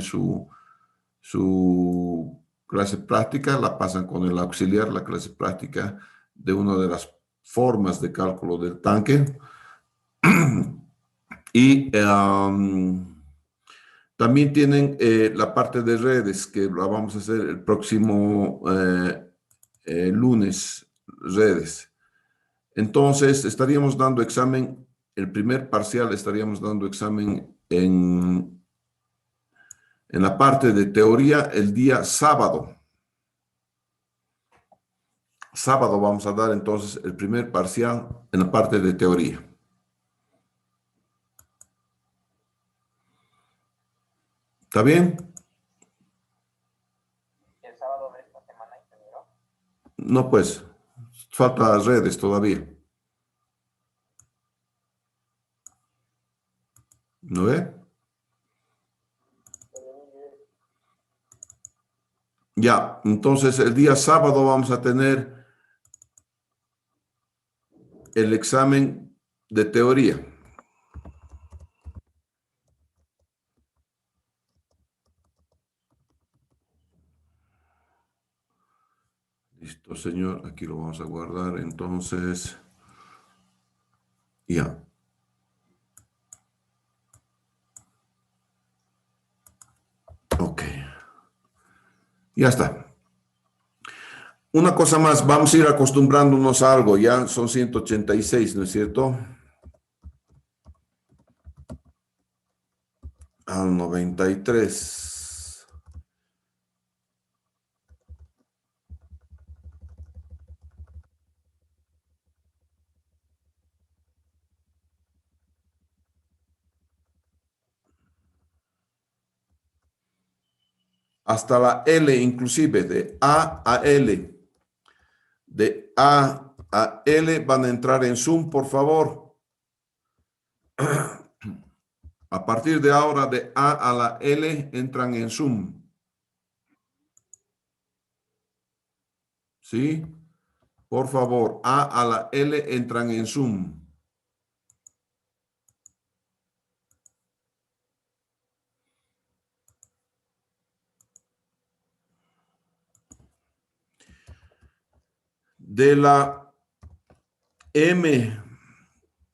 su, su clase práctica, la pasan con el auxiliar, la clase práctica de una de las formas de cálculo del tanque. Y también tienen la parte de redes, que la vamos a hacer el próximo lunes, redes. Entonces, estaríamos dando examen, el primer parcial estaríamos dando examen en la parte de teoría el día sábado. Sábado vamos a dar entonces el primer parcial en la parte de teoría. ¿Está bien? ¿El sábado de esta semana, ingeniero? No, pues, falta redes todavía. ¿No ve? Ya, entonces el día sábado vamos a tener el examen de teoría. Listo, señor. Aquí lo vamos a guardar. Entonces, ya. Ok. Ya está. Una cosa más, vamos a ir acostumbrándonos a algo. Ya son 186, ¿no es cierto? Al 93. Hasta la L inclusive, de A a L. De A a L van a entrar en Zoom, por favor. A partir de ahora, de A a la L entran en Zoom. ¿Sí? Por favor, A a la L entran en Zoom. De la M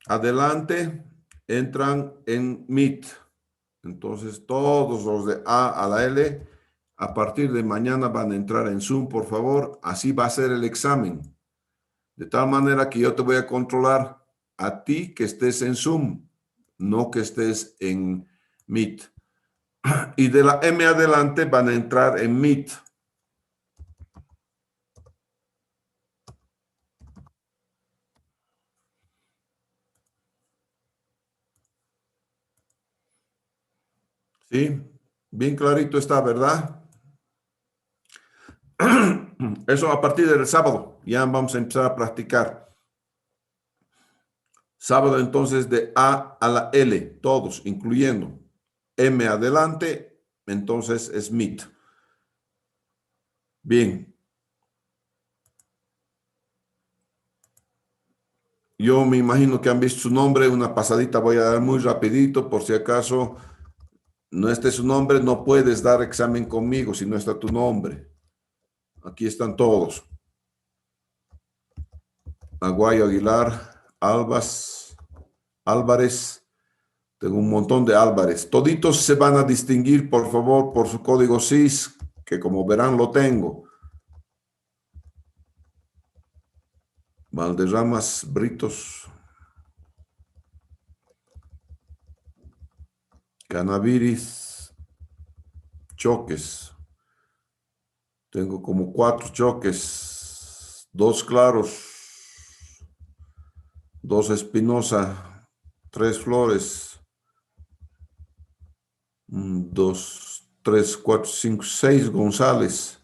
adelante entran en Meet. Entonces, todos los de A a la L, a partir de mañana van a entrar en Zoom, por favor. Así va a ser el examen. De tal manera que yo te voy a controlar a ti que estés en Zoom, no que estés en Meet. Y de la M adelante van a entrar en Meet. ¿Sí? Bien clarito está, ¿verdad? Eso a partir del sábado. Ya vamos a empezar a practicar. Sábado entonces de A a la L, todos, incluyendo M adelante, entonces es Meet. Bien. Yo me imagino que han visto su nombre, una pasadita voy a dar muy rapidito, por si acaso no esté su nombre, no puedes dar examen conmigo si no está tu nombre. Aquí están todos. Aguayo Aguilar, Álvarez, tengo un montón de Álvarez. Toditos se van a distinguir, por favor, por su código SIS, que como verán lo tengo. Valderramas, Britos, Canaviris, Choques. Tengo como 4 Choques, 2 Claros, 2 Espinosa, 3 Flores, 2, 3, 4, 5, 6 González.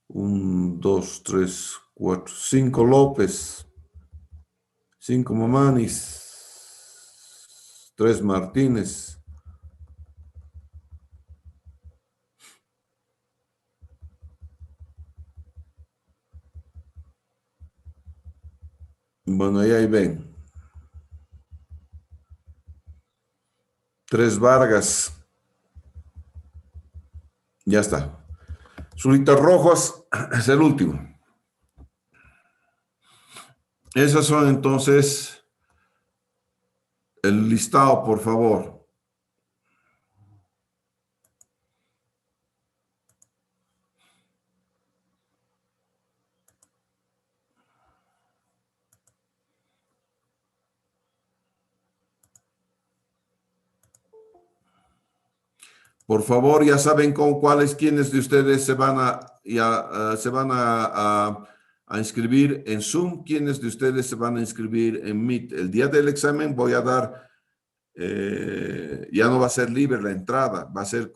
1, 2, 3, 4, 5 López, 5 Mamanis, 3 Martínez. Bueno, ahí ven. Tres Vargas. Ya está. Zulitas Rojas es el último. Esas son entonces el listado, por favor. Por favor, ya saben con cuáles, quiénes de ustedes se van a inscribir en Zoom, quiénes de ustedes se van a inscribir en Meet. El día del examen voy a dar, ya no va a ser libre la entrada, va a ser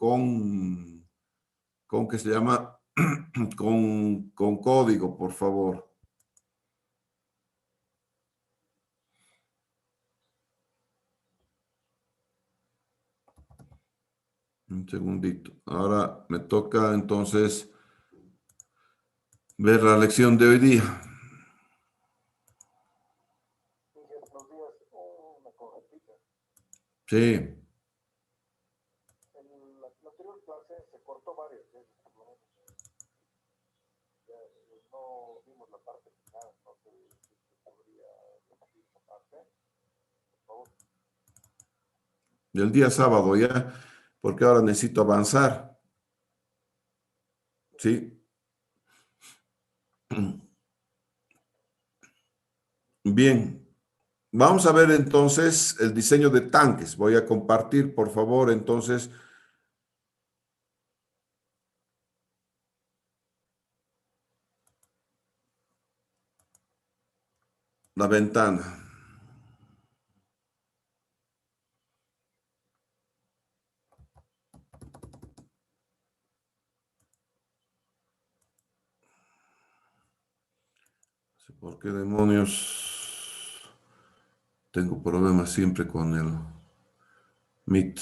¿qué se llama? Con código, por favor. Un segundito. Ahora me toca entonces ver la lección de hoy día. Buenos días, una correctita. Sí, En la anterior clase se cortó varias veces, por lo menos. Ya, no vimos la parte final, no sé si se podría repetir esa parte, por favor. del día sábado ya, porque ahora necesito avanzar. Sí. Bien. Vamos a ver entonces el diseño de tanques. Voy a compartir, por favor, entonces, la ventana. No sé ¿por qué demonios tengo problemas siempre con el Meet?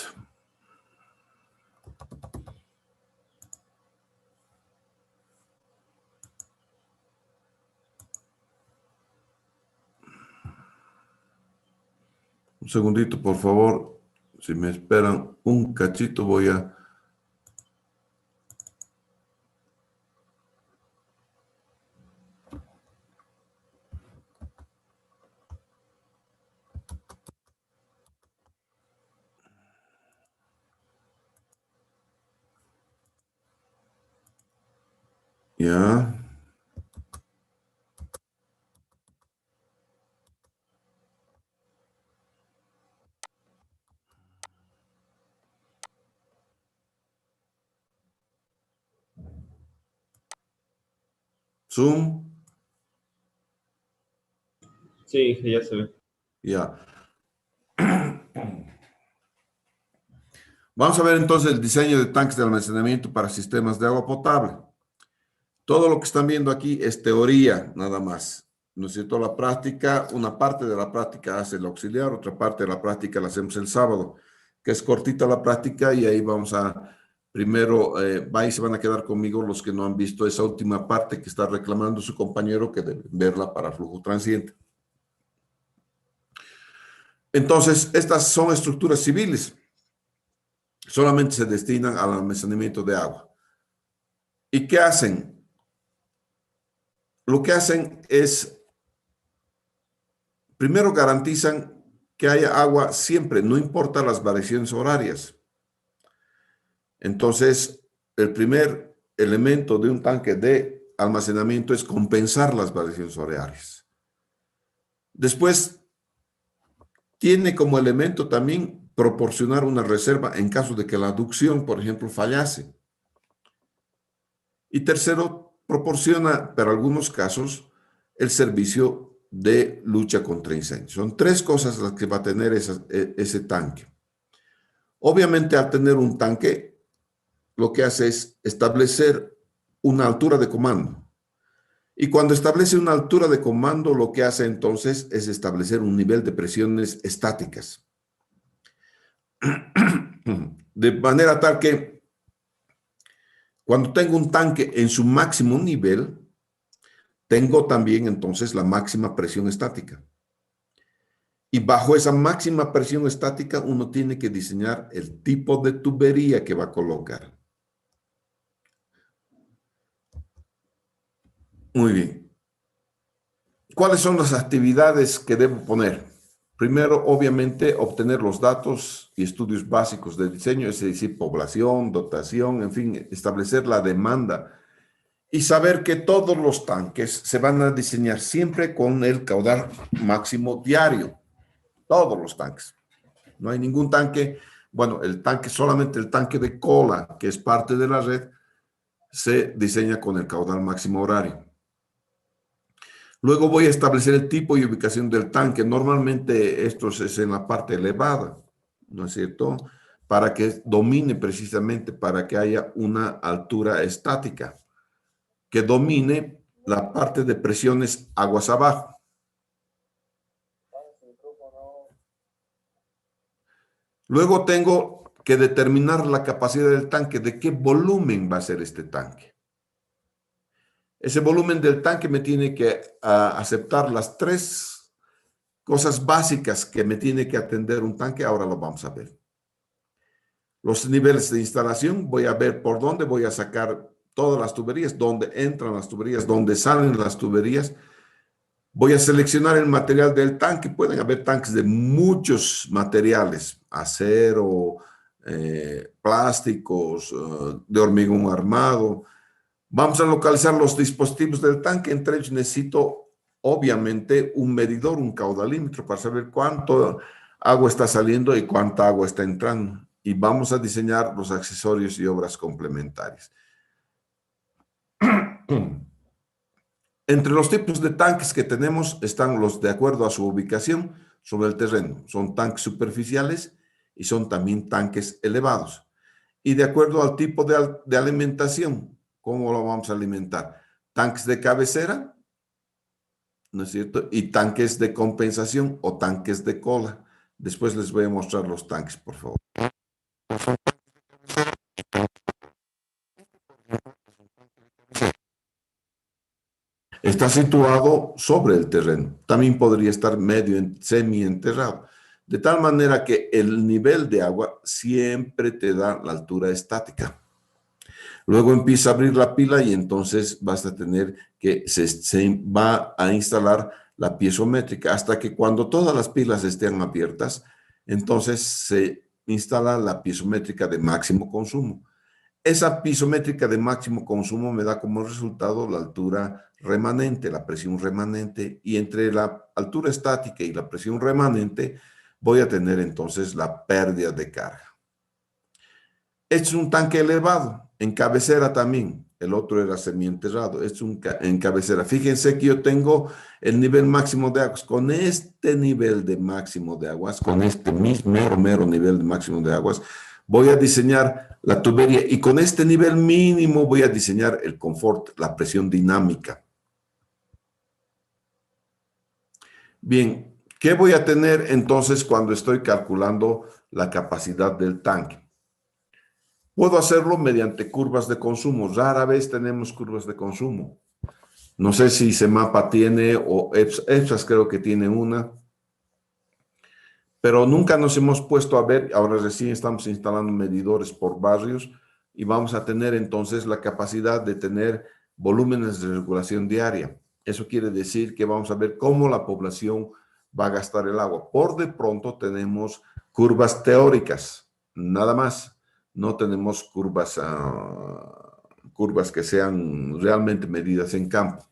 Un segundito, por favor. Si me esperan un cachito, voy a... Ya. Zoom. Sí, ya se ve. Ya. Vamos a ver entonces el diseño de tanques de almacenamiento para sistemas de agua potable. Todo lo que están viendo aquí es teoría, nada más. ¿No es cierto? La práctica, una parte de la práctica hace el auxiliar, otra parte de la práctica la hacemos el sábado, que es cortita la práctica y ahí vamos a, primero, va y se van a quedar conmigo los que no han visto esa última parte que está reclamando su compañero que deben verla para flujo transiente. Entonces, estas son estructuras civiles. Solamente se destinan al almacenamiento de agua. ¿Y qué hacen? Lo que hacen es, primero garantizan que haya agua siempre, no importa las variaciones horarias. Entonces, el primer elemento de un tanque de almacenamiento es compensar las variaciones horarias. Después, tiene como elemento también proporcionar una reserva en caso de que la aducción, por ejemplo, fallase. Y tercero, proporciona, para algunos casos, el servicio de lucha contra incendios. Son tres cosas las que va a tener ese tanque. Obviamente, al tener un tanque, lo que hace es establecer una altura de comando. Y cuando establece una altura de comando, lo que hace entonces es establecer un nivel de presiones estáticas. De manera tal que cuando tengo un tanque en su máximo nivel, tengo también entonces la máxima presión estática. Y bajo esa máxima presión estática, uno tiene que diseñar el tipo de tubería que va a colocar. Muy bien. ¿Cuáles son las actividades que debo poner? Primero, obviamente, obtener los datos y estudios básicos de diseño, es decir, población, dotación, en fin, establecer la demanda y saber que todos los tanques se van a diseñar siempre con el caudal máximo diario. Todos los tanques. No hay ningún tanque, bueno, solamente el tanque de cola, que es parte de la red, se diseña con el caudal máximo horario. Luego voy a establecer el tipo y ubicación del tanque. Normalmente esto es en la parte elevada, ¿no es cierto? Para que domine precisamente, para que haya una altura estática, que domine la parte de presiones aguas abajo. Luego tengo que determinar la capacidad del tanque, de qué volumen va a ser este tanque. Ese volumen del tanque me tiene que aceptar las 3 cosas básicas que me tiene que atender un tanque. Ahora lo vamos a ver. Los niveles de instalación, voy a ver por dónde voy a sacar todas las tuberías, dónde entran las tuberías, dónde salen las tuberías. Voy a seleccionar el material del tanque. Pueden haber tanques de muchos materiales, acero, plásticos, de hormigón armado. Vamos a localizar los dispositivos del tanque. Entre ellos necesito, obviamente, un medidor, un caudalímetro para saber cuánto agua está saliendo y cuánta agua está entrando. Y vamos a diseñar los accesorios y obras complementarias. Entre los tipos de tanques que tenemos están los de acuerdo a su ubicación sobre el terreno. Son tanques superficiales y son también tanques elevados. Y de acuerdo al tipo de alimentación, ¿cómo lo vamos a alimentar? Tanques de cabecera, ¿no es cierto? Y tanques de compensación o tanques de cola. Después les voy a mostrar los tanques, por favor. Está situado sobre el terreno. También podría estar medio semi-enterrado. De tal manera que el nivel de agua siempre te da la altura estática. Luego empieza a abrir la pila y entonces vas a tener que se va a instalar la piezométrica hasta que cuando todas las pilas estén abiertas, entonces se instala la piezométrica de máximo consumo. Esa piezométrica de máximo consumo me da como resultado la altura remanente, la presión remanente, y entre la altura estática y la presión remanente voy a tener entonces la pérdida de carga. Este es un tanque elevado, en cabecera también. El otro era semienterrado. Este es en cabecera. Fíjense que yo tengo el nivel máximo de aguas. Con este nivel de máximo de aguas, con este mero nivel de máximo de aguas, voy a diseñar la tubería y con este nivel mínimo voy a diseñar el confort, la presión dinámica. Bien, ¿qué voy a tener entonces cuando estoy calculando la capacidad del tanque? Puedo hacerlo mediante curvas de consumo. Rara vez tenemos curvas de consumo. No sé si CEMAPA tiene o EPSAS creo que tiene una. Pero nunca nos hemos puesto a ver, ahora recién estamos instalando medidores por barrios y vamos a tener entonces la capacidad de tener volúmenes de regulación diaria. Eso quiere decir que vamos a ver cómo la población va a gastar el agua. Por de pronto tenemos curvas teóricas, nada más. No tenemos curvas que sean realmente medidas en campo.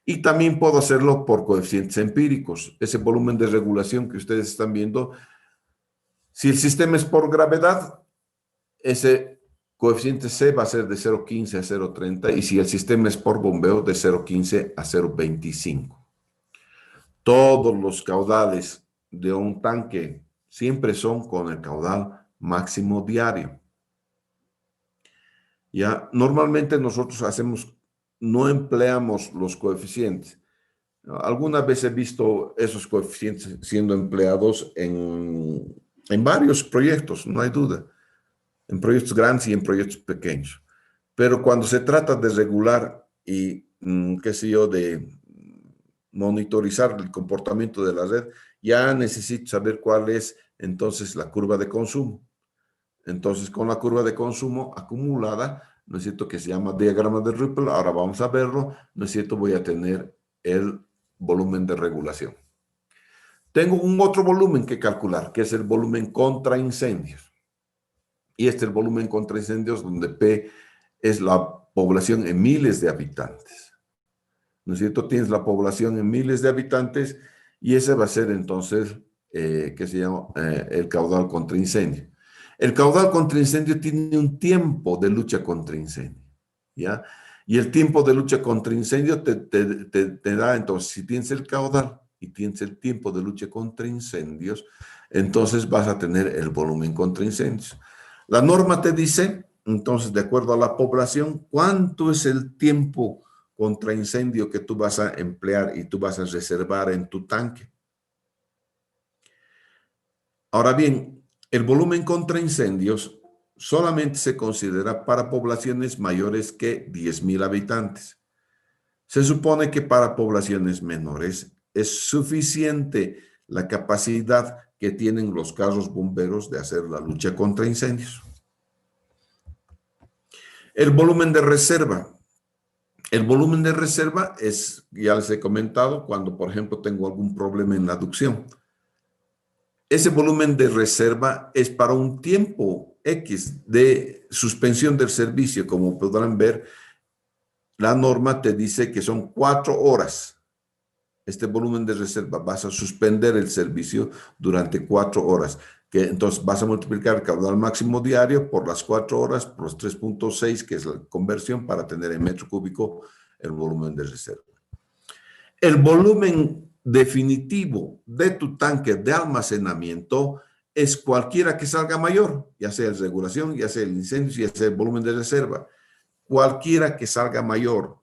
Y también puedo hacerlo por coeficientes empíricos. Ese volumen de regulación que ustedes están viendo, si el sistema es por gravedad, ese coeficiente C va a ser de 0,15 a 0,30 y si el sistema es por bombeo, de 0,15 a 0,25. Todos los caudales de un tanque siempre son con el caudal máximo diario. Ya, normalmente nosotros no empleamos los coeficientes. Alguna vez he visto esos coeficientes siendo empleados en varios proyectos, no hay duda, en proyectos grandes y en proyectos pequeños. Pero cuando se trata de regular y, qué sé yo, de monitorizar el comportamiento de la red, ya necesito saber cuál es entonces la curva de consumo. Entonces, con la curva de consumo acumulada, ¿no es cierto?, que se llama diagrama de Ripple, ahora vamos a verlo, ¿no es cierto?, voy a tener el volumen de regulación. Tengo un otro volumen que calcular, que es el volumen contra incendios. Y este es el volumen contra incendios, donde P es la población en miles de habitantes. ¿No es cierto? Tienes la población en miles de habitantes y ese va a ser entonces, ¿qué se llama? El caudal contra incendio. El caudal contra incendio tiene un tiempo de lucha contra incendio, ¿ya? Y el tiempo de lucha contra incendio te da, entonces, si tienes el caudal y tienes el tiempo de lucha contra incendios, entonces vas a tener el volumen contra incendios. La norma te dice, entonces, de acuerdo a la población, cuánto es el tiempo contra incendio que tú vas a emplear y tú vas a reservar en tu tanque. Ahora bien, el volumen contra incendios solamente se considera para poblaciones mayores que 10,000 habitantes. Se supone que para poblaciones menores es suficiente la capacidad que tienen los carros bomberos de hacer la lucha contra incendios. El volumen de reserva. El volumen de reserva es, ya les he comentado, cuando, por ejemplo, tengo algún problema en la aducción. Ese volumen de reserva es para un tiempo X de suspensión del servicio. Como podrán ver, la norma te dice que son 4 horas. Este volumen de reserva, vas a suspender el servicio durante 4 horas. Que entonces vas a multiplicar el caudal máximo diario por las 4 horas, por los 3.6, que es la conversión para tener en metro cúbico el volumen de reserva. El volumen definitivo de tu tanque de almacenamiento es cualquiera que salga mayor, ya sea el regulación, ya sea el incendio, ya sea el volumen de reserva. Cualquiera que salga mayor.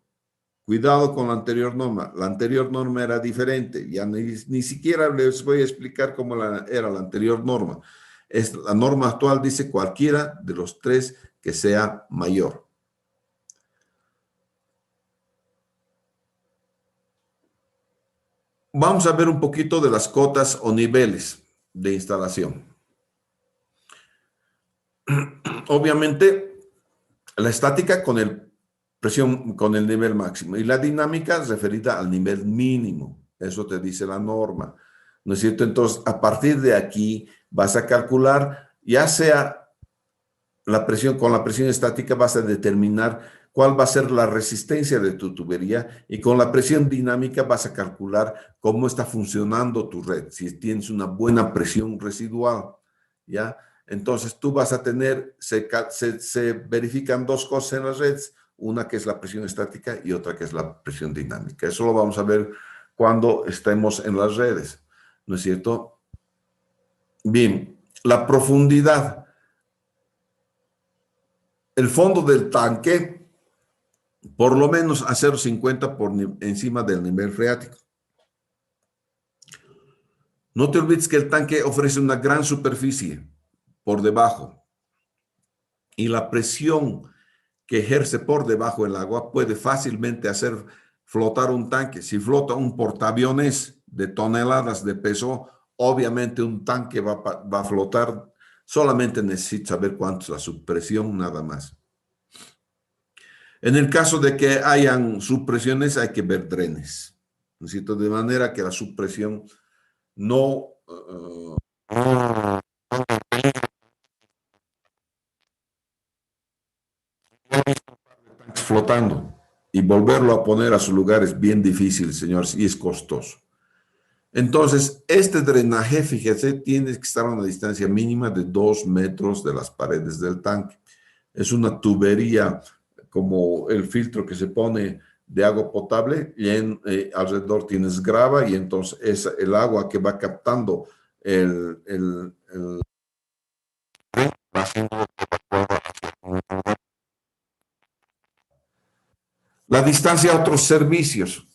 Cuidado con la anterior norma. La anterior norma era diferente. Ya ni siquiera les voy a explicar cómo era la anterior norma. La norma actual dice cualquiera de los 3 que sea mayor. Vamos a ver un poquito de las cotas o niveles de instalación. Obviamente, la estática con el nivel máximo y la dinámica referida al nivel mínimo. Eso te dice la norma, ¿no es cierto? Entonces, a partir de aquí vas a calcular, ya sea la presión, con la presión estática vas a determinar cuál va a ser la resistencia de tu tubería y con la presión dinámica vas a calcular cómo está funcionando tu red, si tienes una buena presión residual, ¿ya? Entonces tú vas a tener, se verifican 2 cosas en las redes, una que es la presión estática y otra que es la presión dinámica. Eso lo vamos a ver cuando estemos en las redes, ¿no es cierto? Bien, la profundidad. El fondo del tanque, por lo menos a 0,50 por encima del nivel freático. No te olvides que el tanque ofrece una gran superficie por debajo y la presión que ejerce por debajo el agua puede fácilmente hacer flotar un tanque. Si flota un portaaviones de toneladas de peso, obviamente un tanque va a flotar. Solamente necesita saber cuánto es la subpresión, nada más. En el caso de que hayan subpresiones, hay que ver drenes, ¿no es cierto? De manera que la subpresión no flotando y volverlo a poner a su lugar es bien difícil, señores, y es costoso. Entonces, este drenaje, fíjese, tiene que estar a una distancia mínima de 2 metros de las paredes del tanque. Es una tubería como el filtro que se pone de agua potable y alrededor tienes grava y entonces es el agua que va captando la distancia a otros servicios.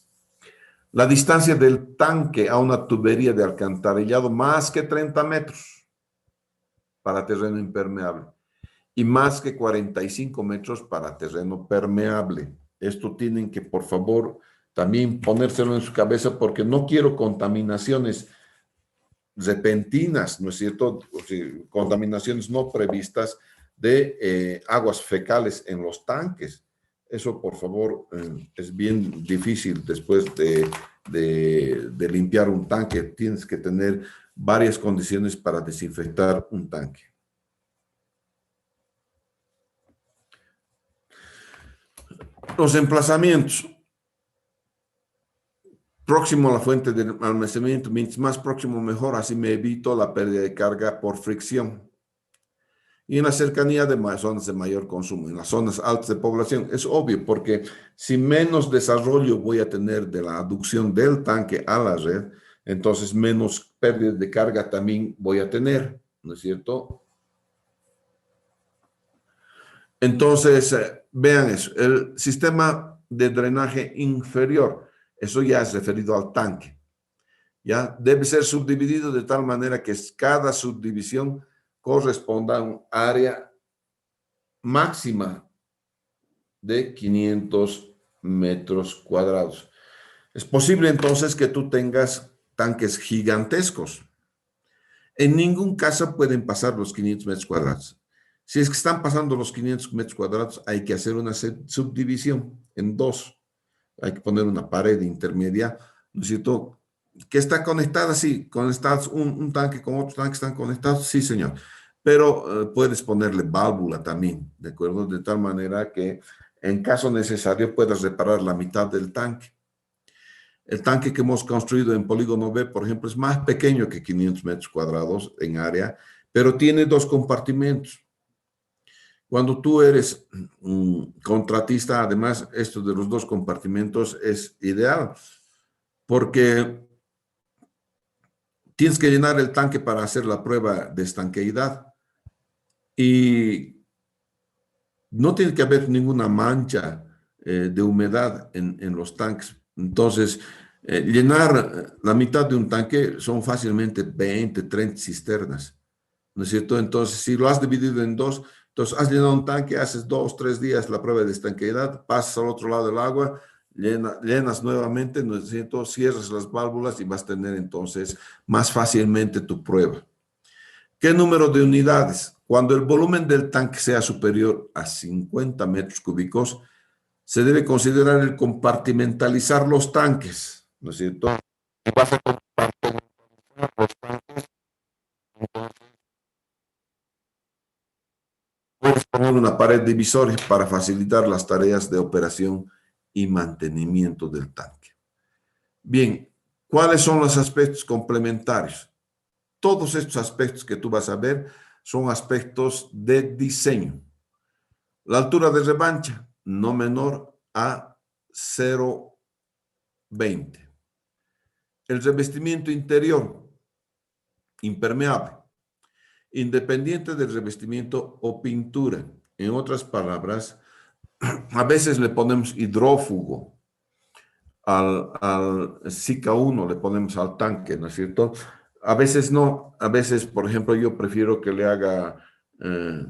La distancia del tanque a una tubería de alcantarillado más que 30 metros para terreno impermeable y más que 45 metros para terreno permeable. Esto tienen que, por favor, también ponérselo en su cabeza porque no quiero contaminaciones repentinas, ¿no es cierto? O sea, contaminaciones no previstas de aguas fecales en los tanques. Eso, por favor, es bien difícil después de limpiar un tanque. Tienes que tener varias condiciones para desinfectar un tanque. Los emplazamientos. Próximo a la fuente de almacenamiento, mientras más próximo mejor, así me evito la pérdida de carga por fricción. Y en la cercanía de zonas de mayor consumo, en las zonas altas de población, es obvio, porque si menos desarrollo voy a tener de la aducción del tanque a la red, entonces menos pérdida de carga también voy a tener, ¿no es cierto? Entonces, vean eso, el sistema de drenaje inferior, eso ya es referido al tanque. ¿Ya? Debe ser subdividido de tal manera que cada subdivisión corresponda a un área máxima de 500 metros cuadrados. Es posible entonces que tú tengas tanques gigantescos. En ningún caso pueden pasar los 500 metros cuadrados. Si es que están pasando los 500 metros cuadrados, hay que hacer una subdivisión en dos. Hay que poner una pared intermedia, ¿no es cierto?, que está conectada, sí, conectados un tanque con otro tanque están conectados, sí, señor. Pero puedes ponerle válvula también, ¿de acuerdo? De tal manera que en caso necesario puedas reparar la mitad del tanque. El tanque que hemos construido en Polígono B, por ejemplo, es más pequeño que 500 metros cuadrados en área, pero tiene dos compartimentos. Cuando tú eres un contratista, además, esto de los dos compartimentos es ideal, porque tienes que llenar el tanque para hacer la prueba de estanqueidad y no tiene que haber ninguna mancha de humedad en los tanques. Entonces, llenar la mitad de un tanque son fácilmente 20, 30 cisternas, ¿no es cierto? Entonces, si lo has dividido en dos, entonces has llenado un tanque, haces 2, 3 días la prueba de estanqueidad, pasas al otro lado del agua, llenas nuevamente, ¿no es cierto? Cierras las válvulas y vas a tener entonces más fácilmente tu prueba. ¿Qué número de unidades? Cuando el volumen del tanque sea superior a 50 metros cúbicos, se debe considerar el compartimentalizar los tanques, ¿no es cierto? Y vas a compartimentalizar los tanques, entonces puedes poner una pared divisoria para facilitar las tareas de operación y mantenimiento del tanque. Bien, ¿cuáles son los aspectos complementarios? Todos estos aspectos que tú vas a ver son aspectos de diseño. La altura de revancha, no menor a 0,20. El revestimiento interior, impermeable, independiente del revestimiento o pintura. En otras palabras, a veces le ponemos hidrófugo al SICA 1, le ponemos al tanque, ¿no es cierto? A veces no, a veces, por ejemplo, yo prefiero que le haga,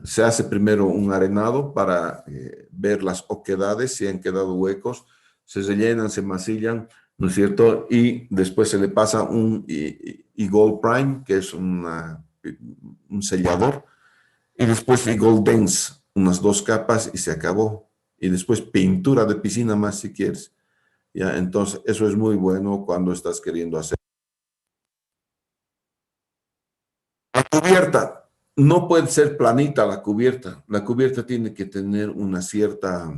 se hace primero un arenado para ver las oquedades, si han quedado huecos, se rellenan, se masillan, ¿no es cierto? Y después se le pasa un E-Gold Prime, que es un sellador, y después E-Gold Dense, unas 2 capas y se acabó. Y después pintura de piscina más si quieres. ¿Ya? Entonces, eso es muy bueno cuando estás queriendo hacer. La cubierta, no puede ser planita la cubierta tiene que tener una cierta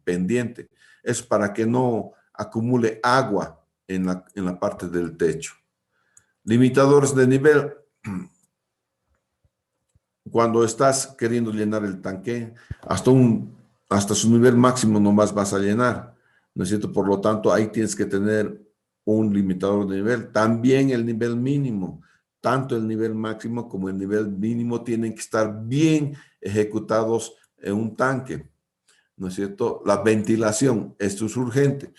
pendiente, es para que no acumule agua en la parte del techo. Limitadores de nivel, cuando estás queriendo llenar el tanque, hasta su nivel máximo nomás vas a llenar, ¿no es cierto? Por lo tanto, ahí tienes que tener un limitador de nivel, también el nivel mínimo. Tanto el nivel máximo como el nivel mínimo tienen que estar bien ejecutados en un tanque, ¿no es cierto? La ventilación, esto es urgente,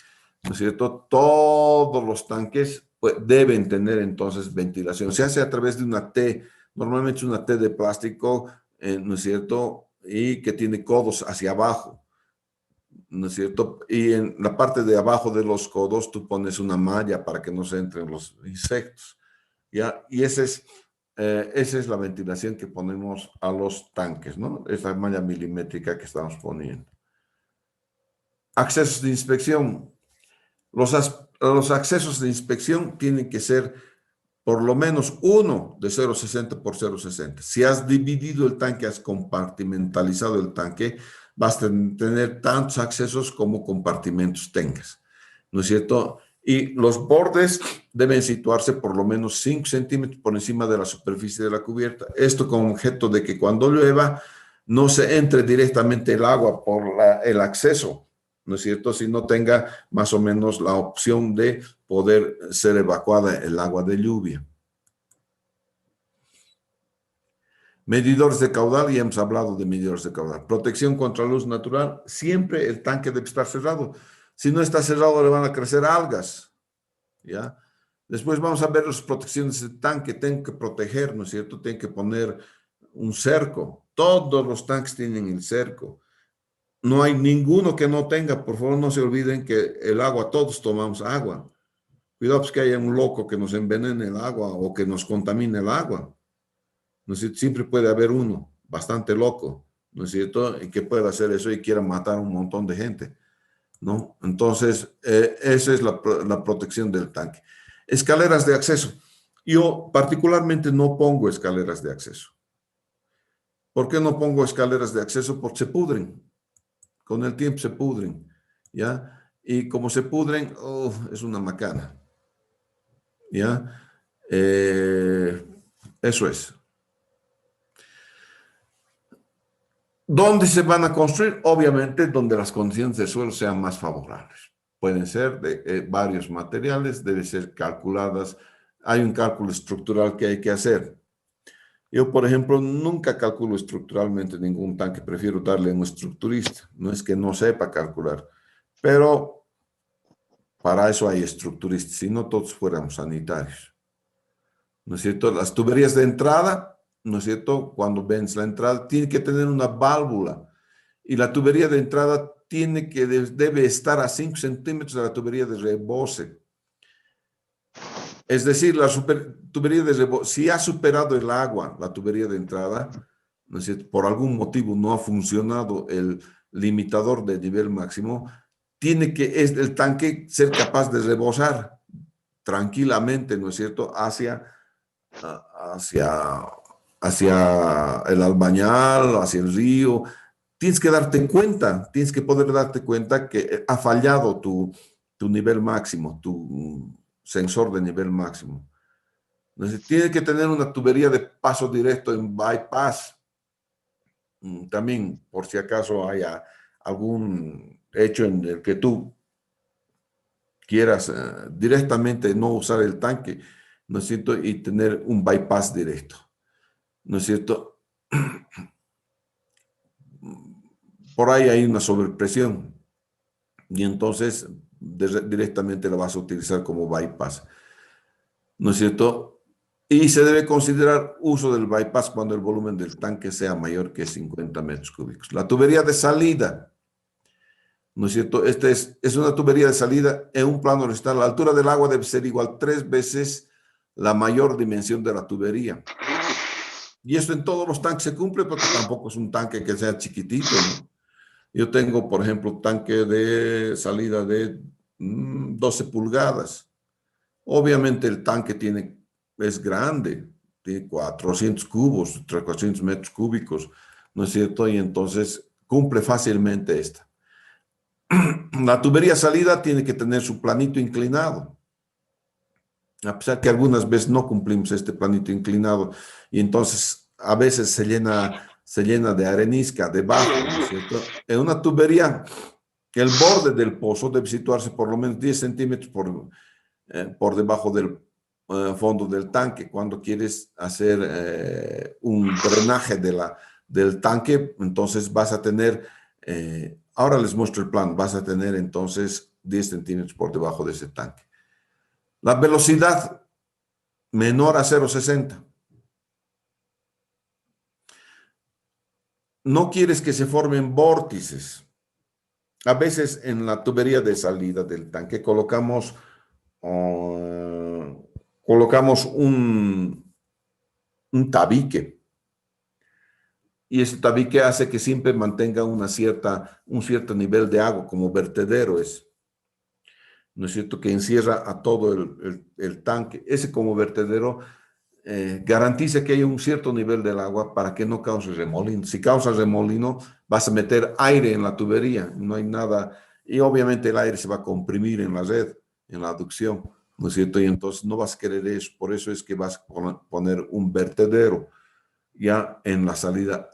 ¿no es cierto? Todos los tanques deben tener entonces ventilación. Se hace a través de una T, normalmente es una T de plástico, ¿no es cierto? Y que tiene codos hacia abajo, ¿no es cierto? Y en la parte de abajo de los codos tú pones una malla para que no se entren los insectos. ¿ya? Y esa es la ventilación que ponemos a los tanques, ¿no? Es la malla milimétrica que estamos poniendo. Accesos de inspección. Los accesos de inspección tienen que ser por lo menos uno de 0,60 por 0,60. Si has dividido el tanque, has compartimentalizado el tanque, vas a tener tantos accesos como compartimentos tengas, ¿no es cierto? Y los bordes deben situarse por lo menos 5 centímetros por encima de la superficie de la cubierta. Esto con objeto de que cuando llueva no se entre directamente el agua por el acceso, ¿no es cierto? Sino tenga más o menos la opción de poder ser evacuada el agua de lluvia. Medidores de caudal, ya hemos hablado de medidores de caudal. Protección contra luz natural, siempre el tanque debe estar cerrado. Si no está cerrado, le van a crecer algas, ¿ya? Después vamos a ver las protecciones del tanque. Tienen que proteger, ¿no es cierto? Tienen que poner un cerco. Todos los tanques tienen el cerco. No hay ninguno que no tenga. Por favor, no se olviden que el agua, todos tomamos agua. Cuidado pues que haya un loco que nos envenene el agua o que nos contamine el agua. ¿No es cierto? Siempre puede haber uno bastante loco, ¿no es cierto? Y que pueda hacer eso y quiera matar a un montón de gente, ¿no? Entonces, esa es la protección del tanque. Escaleras de acceso. Yo particularmente no pongo escaleras de acceso. ¿Por qué no pongo escaleras de acceso? Porque se pudren. Con el tiempo se pudren, ¿ya? Y como se pudren, oh, es una macana, ¿ya? Eso es. ¿Dónde se van a construir? Obviamente, donde las condiciones de suelo sean más favorables. Pueden ser de varios materiales, deben ser calculadas. Hay un cálculo estructural que hay que hacer. Yo, por ejemplo, nunca calculo estructuralmente ningún tanque. Prefiero darle a un estructurista. No es que no sepa calcular, pero para eso hay estructuristas. Si no, todos fuéramos sanitarios. ¿No es cierto? Las tuberías de entrada, ¿no es cierto? Cuando ves la entrada, tiene que tener una válvula. Y la tubería de entrada debe estar a 5 centímetros de la tubería de rebose. Es decir, la tubería de rebose, si ha superado el agua, la tubería de entrada, ¿no es cierto? Por algún motivo no ha funcionado el limitador de nivel máximo, tiene que el tanque ser capaz de rebosar tranquilamente, ¿no es cierto?, hacia el Albañal, hacia el río. Tienes que darte cuenta, tienes que poder darte cuenta que ha fallado tu nivel máximo, tu sensor de nivel máximo. Entonces, tiene que tener una tubería de paso directo en bypass. También, por si acaso haya algún hecho en el que tú quieras directamente no usar el tanque, ¿no es cierto? Y tener un bypass directo, ¿no es cierto? Por ahí hay una sobrepresión y entonces directamente la vas a utilizar como bypass, ¿no es cierto? Y se debe considerar uso del bypass cuando el volumen del tanque sea mayor que 50 metros cúbicos. La tubería de salida, ¿no es cierto? Esta es una tubería de salida en un plano horizontal. La altura del agua debe ser igual 3 veces la mayor dimensión de la tubería. Y esto en todos los tanques se cumple porque tampoco es un tanque que sea chiquitito, ¿no? Yo tengo, por ejemplo, tanque de salida de 12 pulgadas. Obviamente el tanque es grande, tiene 400 cubos, 400 metros cúbicos, ¿no es cierto? Y entonces cumple fácilmente esta. La tubería salida tiene que tener su planito inclinado. A pesar que algunas veces no cumplimos este planito inclinado y entonces a veces se llena de arenisca debajo, ¿no es cierto? En una tubería, el borde del pozo debe situarse por lo menos 10 centímetros por debajo del fondo del tanque. Cuando quieres hacer un drenaje del tanque, entonces vas a tener, ahora les muestro el plan, vas a tener entonces 10 centímetros por debajo de ese tanque. La velocidad menor a 0,60. No quieres que se formen vórtices. A veces en la tubería de salida del tanque colocamos colocamos un tabique. Y ese tabique hace que siempre mantenga un cierto nivel de agua, como vertedero es, ¿no es cierto? Que encierra a todo el tanque. Ese como vertedero garantiza que haya un cierto nivel del agua para que no cause remolino. Si causa remolino, vas a meter aire en la tubería, no hay nada, y obviamente el aire se va a comprimir en la red, en la aducción, ¿no es cierto? Y entonces no vas a querer eso, por eso es que vas a poner un vertedero ya en la salida,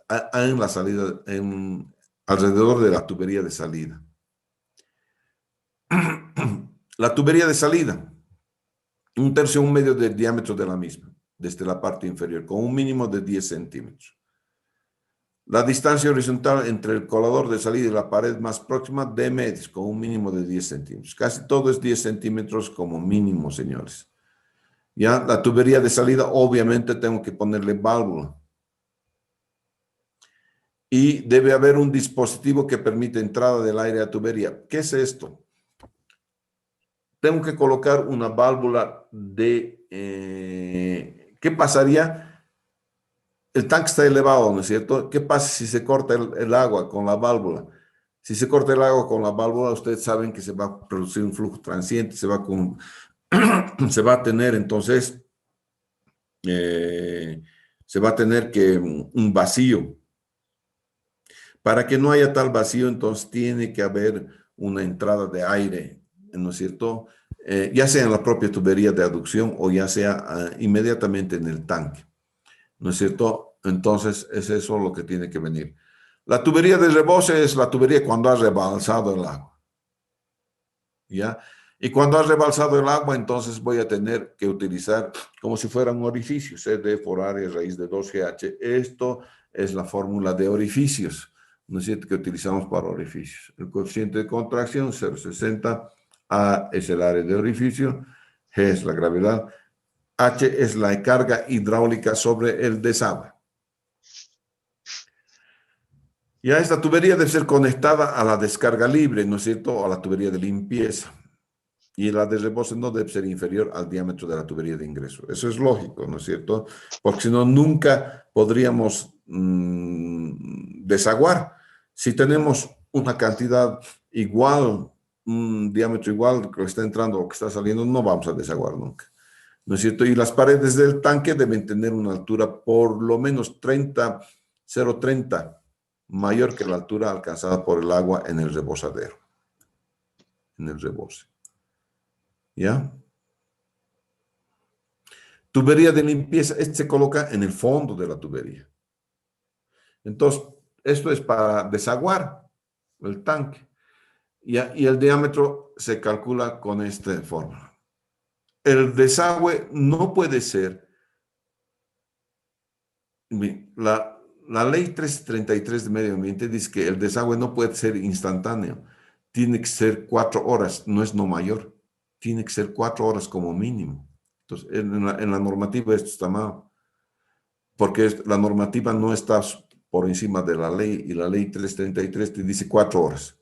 alrededor de la tubería de salida. La tubería de salida, 1/3 del diámetro de la misma, desde la parte inferior, con un mínimo de 10 centímetros. La distancia horizontal entre el colador de salida y la pared más próxima de medios, con un mínimo de 10 centímetros. Casi todo es 10 centímetros como mínimo, señores. Ya, la tubería de salida, obviamente tengo que ponerle válvula. Y debe haber un dispositivo que permite entrada del aire a tubería. ¿Qué es esto? Tengo que colocar una válvula de... ¿qué pasaría? El tanque está elevado, ¿no es cierto? ¿Qué pasa si se corta el agua con la válvula? Si se corta el agua con la válvula, ustedes saben que se va a producir un flujo transiente, se va a tener entonces, se va a tener que un vacío. Para que no haya tal vacío, entonces tiene que haber una entrada de aire, ¿no es cierto? Ya sea en la propia tubería de aducción o ya sea inmediatamente en el tanque, ¿no es cierto? Entonces es eso lo que tiene que venir. La tubería de rebose es la tubería cuando ha rebalsado el agua, ¿ya? Y cuando ha rebalsado el agua, entonces voy a tener que utilizar como si fuera un orificio, CD por área raíz de 2GH. Esto es la fórmula de orificios, ¿no es cierto?, que utilizamos para orificios. El coeficiente de contracción, 0,60. A es el área de orificio, G es la gravedad, H es la carga hidráulica sobre el desagüe. Ya esta tubería debe ser conectada a la descarga libre, ¿no es cierto?, o a la tubería de limpieza. Y la de rebose no debe ser inferior al diámetro de la tubería de ingreso. Eso es lógico, ¿no es cierto? Porque si no, nunca podríamos desaguar. Si tenemos una cantidad igual, un diámetro igual que está entrando o que está saliendo, no vamos a desaguar nunca, ¿no es cierto? Y las paredes del tanque deben tener una altura por lo menos 0,30 mayor que la altura alcanzada por el agua en el rebosadero, en el rebose. ¿Ya? Tubería de limpieza, este se coloca en el fondo de la tubería. Entonces, esto es para desaguar el tanque. ¿Ya? Y el diámetro se calcula con esta fórmula. El desagüe no puede ser, la ley 333 de medio ambiente dice que el desagüe no puede ser instantáneo. Tiene que ser 4 horas, no es no mayor. Tiene que ser 4 horas como mínimo. Entonces, en la normativa esto está mal, porque la normativa no está por encima de la ley, y la ley 333 te dice 4 horas.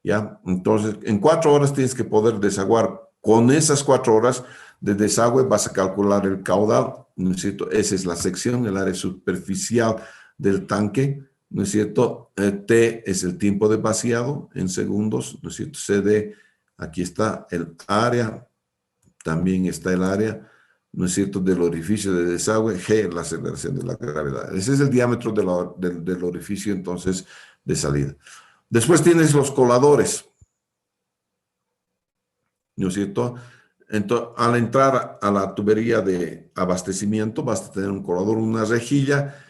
¿Ya? Entonces, en 4 horas tienes que poder desaguar. Con esas 4 horas de desagüe vas a calcular el caudal, ¿no es cierto? Esa es la sección, el área superficial del tanque, ¿no es cierto? T es el tiempo de vaciado en segundos, ¿no es cierto? CD, aquí está el área, también está el área, ¿no es cierto?, del orificio de desagüe. G, la aceleración de la gravedad. Ese es el diámetro del orificio, entonces, de salida. Después tienes los coladores, ¿no es cierto? Entonces, al entrar a la tubería de abastecimiento, vas a tener un colador, una rejilla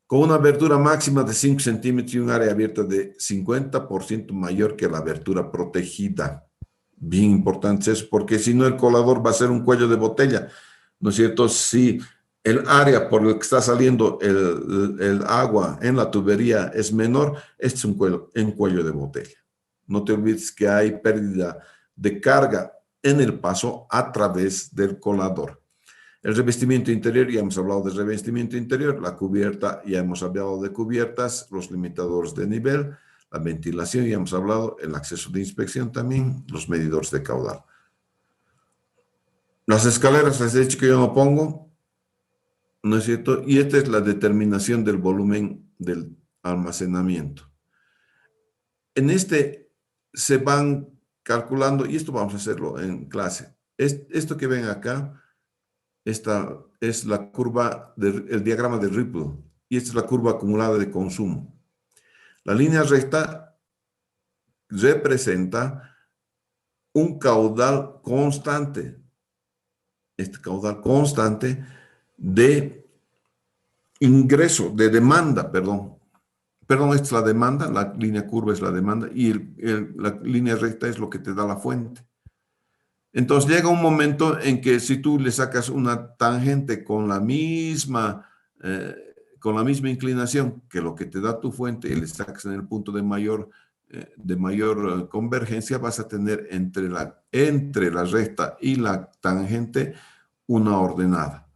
con una abertura máxima de 5 centímetros y un área abierta de 50% mayor que la abertura protegida. Bien importante eso, porque si no el colador va a ser un cuello de botella, ¿no es cierto? Si el área por el que está saliendo el agua en la tubería es menor, este es un cuello de botella. No te olvides que hay pérdida de carga en el paso a través del colador. El revestimiento interior, ya hemos hablado de revestimiento interior. La cubierta, ya hemos hablado de cubiertas, los limitadores de nivel, la ventilación, ya hemos hablado, el acceso de inspección también, los medidores de caudal. Las escaleras les he dicho que yo no pongo, ¿no es cierto? Y esta es la determinación del volumen del almacenamiento. En este se van calculando, y esto vamos a hacerlo en clase. Esto que ven acá, esta es la curva, el diagrama de Ripple, y esta es la curva acumulada de consumo. La línea recta representa un caudal constante, este caudal constante de ingreso, de demanda, perdón. Perdón, esta es la demanda, la línea curva es la demanda y la línea recta es lo que te da la fuente. Entonces llega un momento en que si tú le sacas una tangente eh, con la misma inclinación que lo que te da tu fuente y le sacas en el punto de mayor convergencia, vas a tener entre la recta y la tangente una ordenada.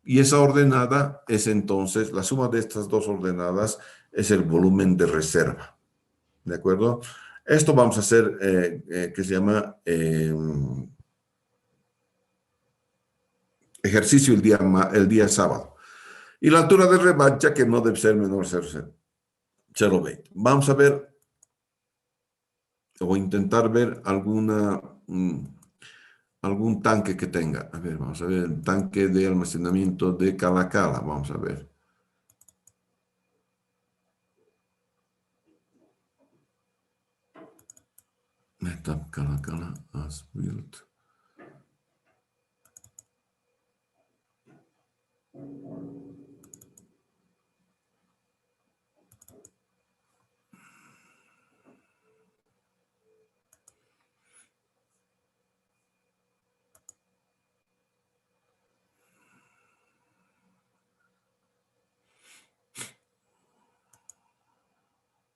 Y esa ordenada es entonces, la suma de estas dos ordenadas es el volumen de reserva. ¿De acuerdo? Esto vamos a hacer que se llama ejercicio el día sábado. Y la altura de revancha que no debe ser menor a 0,20. Vamos a ver o intentar ver algún tanque que tenga. A ver, vamos a ver el tanque de almacenamiento de Cala. Vamos a ver. Cala as built.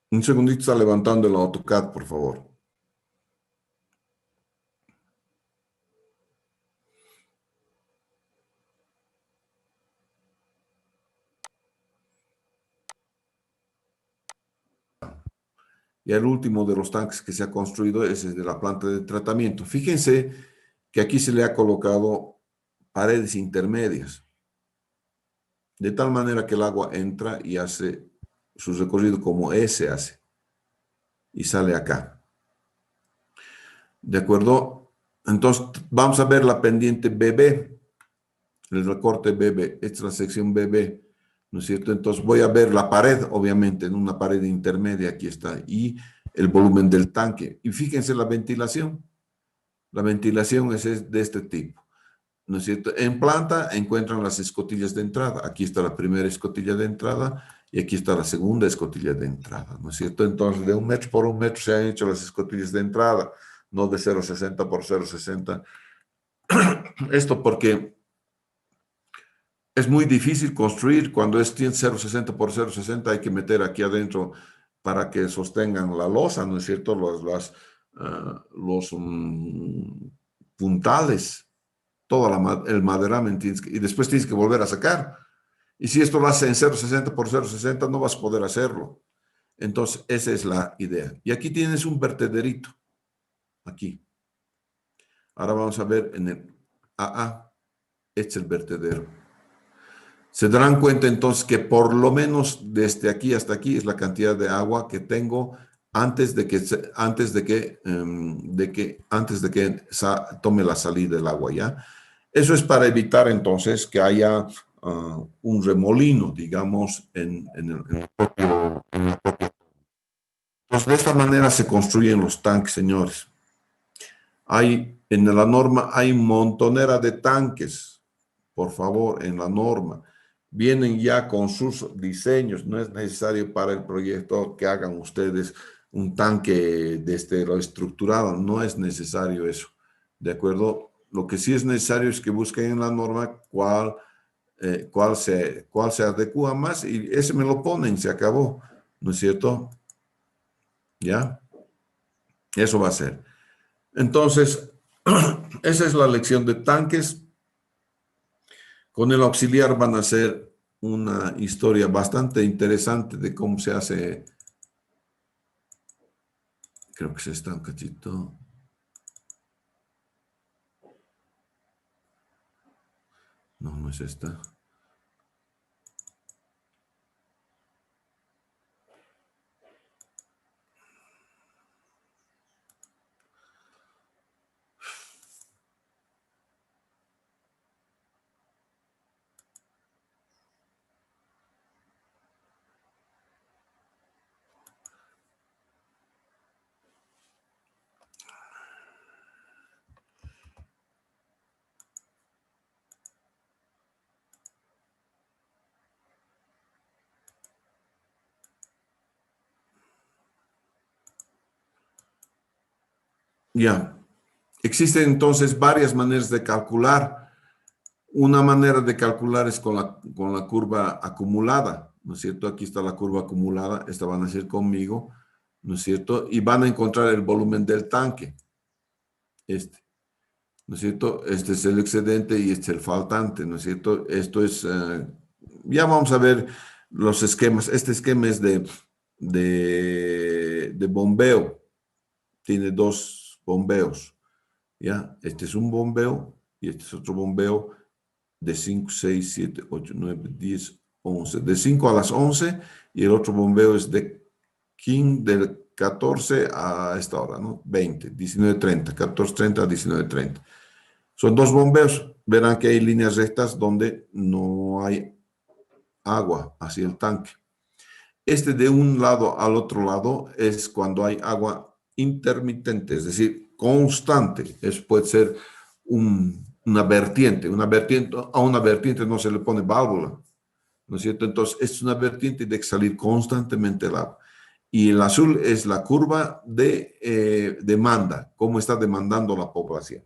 Un segundito, está levantando el AutoCAD, por favor. Y el último de los tanques que se ha construido es el de la planta de tratamiento. Fíjense que aquí se le ha colocado paredes intermedias, de tal manera que el agua entra y hace su recorrido como S hace, y sale acá. ¿De acuerdo? Entonces, vamos a ver la pendiente BB, el recorte BB, esta es la sección BB, ¿no es cierto? Entonces voy a ver la pared, obviamente, en una pared intermedia, aquí está, y el volumen del tanque. Y fíjense la ventilación. La ventilación es de este tipo, ¿no es cierto? En planta encuentran las escotillas de entrada. Aquí está la primera escotilla de entrada y aquí está la segunda escotilla de entrada, ¿no es cierto? Entonces, de 1 metro por 1 metro se han hecho las escotillas de entrada, no de 0,60 por 0,60. Esto porque es muy difícil construir cuando es 0,60 por 0,60, hay que meter aquí adentro para que sostengan la losa, ¿no es cierto? Los puntales, el maderamen, y después tienes que volver a sacar. Y si esto lo hace en 0,60 por 0,60, no vas a poder hacerlo. Entonces, esa es la idea. Y aquí tienes un vertederito, aquí. Ahora vamos a ver en el AA, este es el vertedero. Se darán cuenta entonces que por lo menos desde aquí hasta aquí es la cantidad de agua que tengo antes de que tome la salida del agua, ¿ya? Eso es para evitar entonces que haya un remolino, digamos, en la propia. Pues de esta manera se construyen los tanques, señores. En la norma hay montonera de tanques, por favor, en la norma. Vienen ya con sus diseños, no es necesario para el proyecto que hagan ustedes un tanque desde lo estructurado, no es necesario eso, ¿de acuerdo? Lo que sí es necesario es que busquen en la norma cuál se adecua más y ese me lo ponen, se acabó, ¿no es cierto? ¿Ya? Eso va a ser. Entonces, esa es la lección de tanques. Con el auxiliar van a hacer una historia bastante interesante de cómo se hace. Creo que se está un cachito. No, no es esta. Ya. Existen entonces varias maneras de calcular. Una manera de calcular es con la curva acumulada, ¿no es cierto? Aquí está la curva acumulada, esta van a ser conmigo, ¿no es cierto? Y van a encontrar el volumen del tanque, este, ¿no es cierto? Este es el excedente y este es el faltante, ¿no es cierto? Esto es, ya vamos a ver los esquemas. Este esquema es de bombeo, tiene dos bombeos, ¿ya? Este es un bombeo y este es otro bombeo de 5, 6, 7, 8, 9, 10, 11. De 5 a las 11 y el otro bombeo es del 14 a esta hora, ¿no? 20, 19:30, 14:30 a 19:30. Son dos bombeos. Verán que hay líneas rectas donde no hay agua hacia el tanque. Este de un lado al otro lado es cuando hay agua intermitente, es decir, constante. Puede ser una vertiente. A una vertiente no se le pone válvula, ¿no es cierto? Entonces, es una vertiente y tiene que salir constantemente el agua. Y el azul es la curva de demanda, cómo está demandando la población.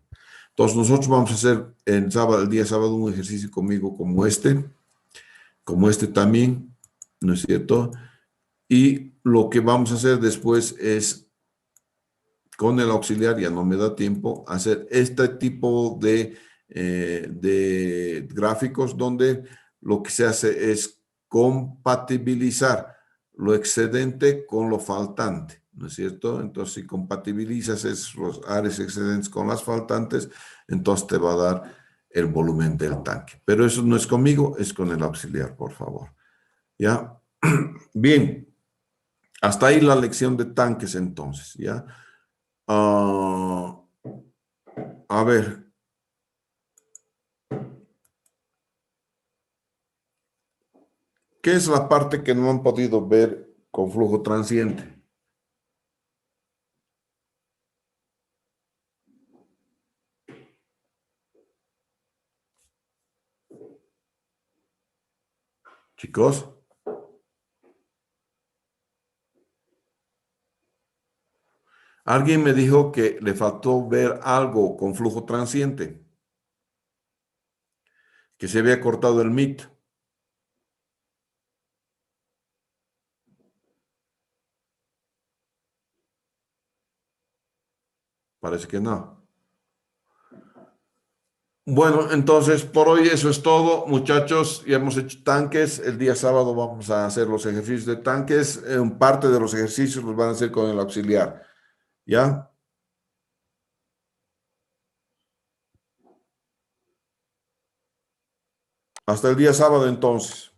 Entonces, nosotros vamos a hacer el día sábado un ejercicio conmigo como este también, ¿no es cierto? Y lo que vamos a hacer después es, con el auxiliar, ya no me da tiempo, hacer este tipo de gráficos donde lo que se hace es compatibilizar lo excedente con lo faltante, ¿no es cierto? Entonces, si compatibilizas los áreas excedentes con las faltantes, entonces te va a dar el volumen del tanque. Pero eso no es conmigo, es con el auxiliar, por favor. ¿Ya? Bien. Hasta ahí la lección de tanques entonces, ¿ya? Ah, a ver, ¿qué es la parte que no han podido ver con flujo transiente? Chicos, alguien me dijo que le faltó ver algo con flujo transiente, que se había cortado el MIT. Parece que no. Bueno, entonces por hoy eso es todo, muchachos. Ya hemos hecho tanques. El día sábado vamos a hacer los ejercicios de tanques. Parte de los ejercicios los van a hacer con el auxiliar. ¿Ya? Hasta el día sábado entonces.